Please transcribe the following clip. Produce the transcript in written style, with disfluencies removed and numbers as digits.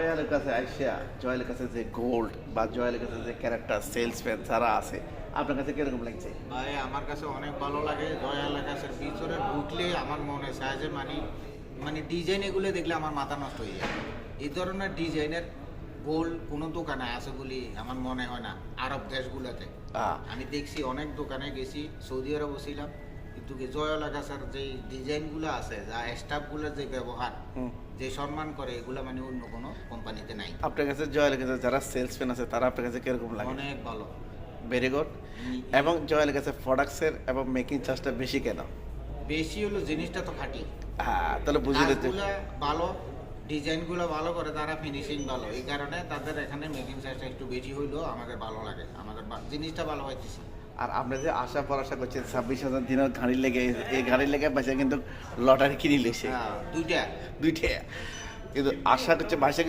জয়ালের কাছে আইসা জয়ালের কাছে যে গোল্ড বা জয়ালের কাছে যে ক্যারেক্টার সেলসম্যান যারা আছে আপনার কাছে কিরকম লাগছে? ভাই আমার কাছে অনেক ভালো লাগে। জয়া আলুকাসের ভিতরে ঢুকলে আমার মনে চায় যে মানে ডিজাইন এগুলো দেখলে আমার মাথা নষ্ট হয়ে যায়। এই ধরনের ডিজাইনের গোল্ড কোনো দোকানে আছে বলে আমার মনে হয় না আরব দেশগুলোতে। আমি দেখছি অনেক দোকানে গেছি, সৌদি আরবও ছিলাম, কিন্তু জয়া আলুকাসের যে ডিজাইনগুলো আছে, যা স্টাফগুলোর যে ব্যবহার, যে সম্মান করে, এগুলো মানে অন্য কোনো কোম্পানিতে নাই। আপনার কাছে জয়ালের কাছে যারা সেলসম্যান আছে তারা আপনার কাছে কিরকম লাগে? অনেক ভালো। Very good. এবং জয়ালের কাছে প্রোডাক্টসের এবং মেকিং চার্জটা বেশি কেন? বেশি হলো জিনিসটা তো খাঁটি, হ্যাঁ, তাহলে বুঝে নিতে কাজগুলো ভালো, ডিজাইনগুলো ভালো করে, তারা ফিনিশিং ভালো, এই কারণে তাদের এখানে মেকিং চার্জটা একটু বেশি হইলেও আমাদের ভালো লাগে, আমাদের জিনিসটা ভালো হইতেছে। আর আপনি যে আশা ভরসা করছেন 26,000 দিনের গাড়ি লেগে, এই গাড়ি লেগে বাসা কিন্তু লটারি কিনে লেছে দুইটা দুইটা, কিন্তু আশা করছে বাসা